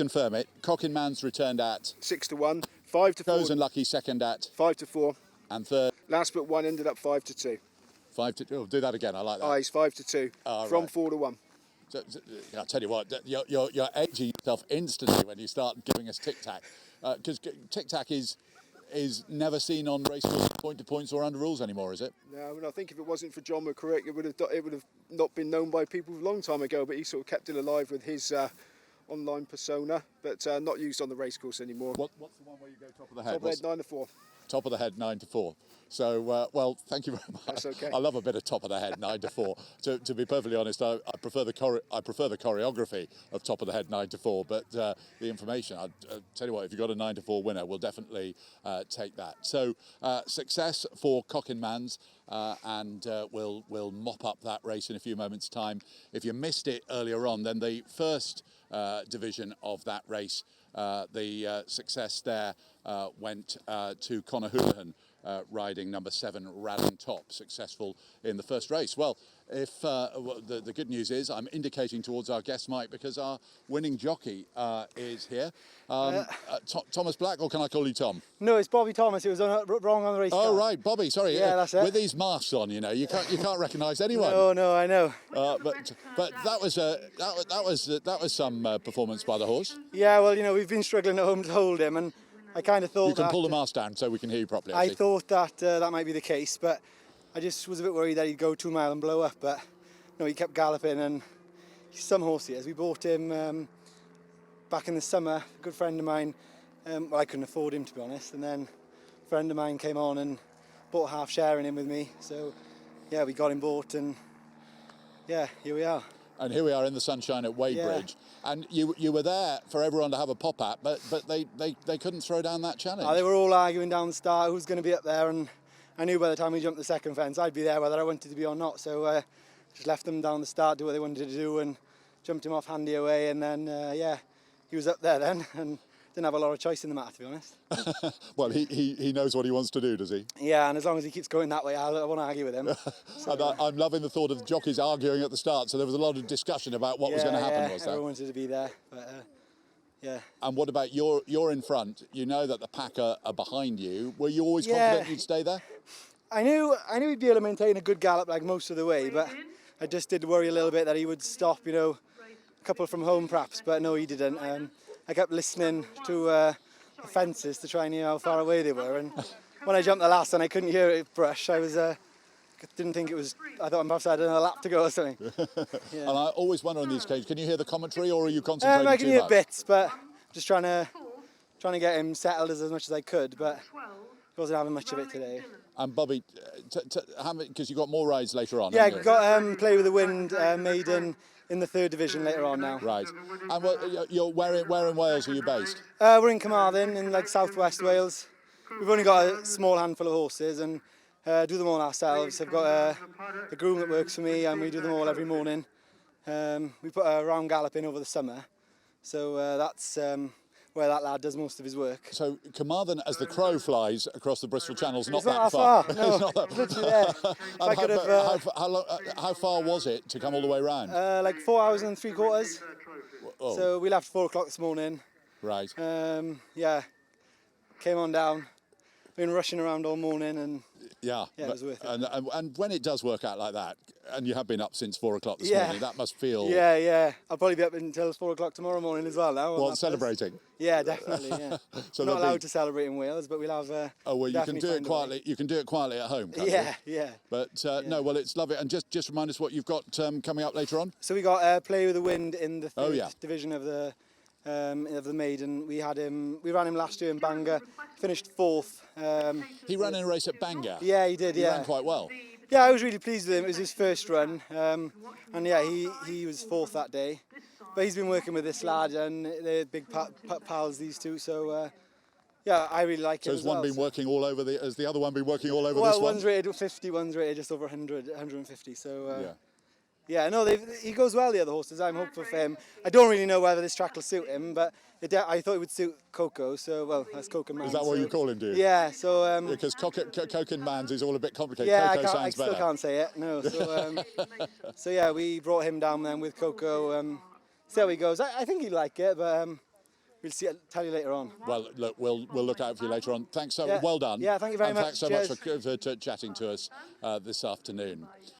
confirm it. Coquin Mans returned at 6-1, 5-4. Chosen Lucky second at 5-4. And third. Last but one ended up 5-2. 5-2. Oh, do that again. I like that. Oh, he's 5-2 from right. 4-1. So, I'll tell you what, you're aging yourself instantly when you start giving us tic-tac. Because tic-tac is never seen on racecourse point-to-points or under rules anymore, is it? No, and I think if it wasn't for John McCorrick, it would have not been known by people a long time ago, but he sort of kept it alive with his online persona, but not used on the racecourse anymore. What's the one where you go top of the head? Top of the head, 9-4. Top of the head, 9-4. So, well, thank you very much. That's okay. I love a bit of top of the head, 9-4. To be perfectly honest, I prefer the choreography of top of the head, 9-4. But the information, I'll tell you what, if you've got a 9-4 winner, we'll definitely take that. So, success for Coquin Mans, and we'll mop up that race in a few moments' time. If you missed it earlier on, then the first division of that race, the success there went to Conor Houlihan, riding number 7 Radding Top, successful in the first race. Well, if the good news is I'm indicating towards our guest Mike because our winning jockey is here. Thomas Black, or can I call you Tom? No, it's Bobby Thomas. It was wrong on the race Oh card. right, Bobby. Sorry. Yeah, that's it. With these masks on, you know, you can't recognise anyone. No, I know. But that was some performance by the horse. Yeah, well, you know, we've been struggling at home to hold him, and I kind of thought you can pull the mask down so we can hear you properly. I thought that that might be the case, but I just was a bit worried that he'd go 2 mile and blow up. But no, he kept galloping, and he's some horse he is. We bought him back in the summer. A good friend of mine. Well, I couldn't afford him, to be honest, and then a friend of mine came on and bought half share in him with me. So yeah, we got him bought, and yeah, here we are. And here we are in the sunshine at Wadebridge. Yeah. And you were there for everyone to have a pop at, but they couldn't throw down that challenge. They were all arguing down the start who's going to be up there, and I knew by the time we jumped the second fence I'd be there whether I wanted to be or not. So just left them down the start, do what they wanted to do, and jumped him off handy away. And then yeah, he was up there then, and didn't have a lot of choice in the matter, to be honest. Well, he knows what he wants to do, does he? Yeah, and as long as he keeps going that way, I won't argue with him. So, and I'm loving the thought of the jockeys arguing at the start, so there was a lot of discussion about what was going to happen, was there? Everyone wanted to be there, but yeah. And what about you're in front, you know that the pack are behind you. Were you always confident you'd stay there? I knew he'd be able to maintain a good gallop like most of the way, but I just did worry a little bit that he would stop, you know, a couple from home perhaps, but no, he didn't. I kept listening to the fences to try and hear how far away they were, and when I jumped the last and I couldn't hear it brush, I didn't think it was, I thought perhaps I had another lap to go or something. Yeah. And I always wonder on these occasions, can you hear the commentary or are you concentrating I can too hear much? bits, but just trying to get him settled as much as I could, but he wasn't having much of it today. And Bobby, because you've got more rides later on. Yeah, we've got Play with the Wind maiden in the 3rd division later on now. Right. And where in Wales are you based? We're in Carmarthen in like southwest Wales. We've only got a small handful of horses and do them all ourselves. I've got a groom that works for me, and we do them all every morning. We put a round gallop in over the summer, so that's where that lad does most of his work. So Carmarthen, as the crow flies across the Bristol Channel, is not that far. No, it's not that literally there. How far was it to come all the way round? Like 4 hours and 3/4. Oh. So we left 4 o'clock this morning. Right. Yeah, came on down. Been rushing around all morning, and yeah, it was worth it. And when it does work out like that, and you have been up since 4 o'clock this morning, that must feel... Yeah. I'll probably be up until 4 o'clock tomorrow morning as well now. Well, celebrating. Yeah, definitely, yeah. So not allowed to celebrate in Wales, but we'll have... oh, well, you can do it quietly. You can do it quietly at home, can't you? Yeah. But no, well, it's lovely. And just remind us what you've got coming up later on. So we got Play with the Wind in the 3rd division of the maiden. We ran him last year in Bangor, finished 4th. He ran in a race at Bangor. Yeah, he did. He ran quite well. Yeah, I was really pleased with him. It was his first run, and yeah, he was 4th that day. But he's been working with this lad, and they're big pals, these two. So yeah, I really like him. So has one been working all over has the other one been working all over this one? Well, one's rated 50, one's rated just over 100, 150. So. Yeah, no, he goes well, the other horses. I'm hopeful for him. I don't really know whether this track will suit him, but I thought it would suit Coco, so, well, that's Coquin Mans. Is that what you call him, do you? Yeah, so... because Coquin Mans is all a bit complicated. Yeah, Coco I still can't say it, no. So, so yeah, we brought him down then with Coco. See how he goes. I think he'd like it, but we'll tell you later on. Well, look, we'll look out for you later on. Thanks so Yeah. well done. Yeah, thank you very and much. Thanks so Cheers. much for chatting to us this afternoon.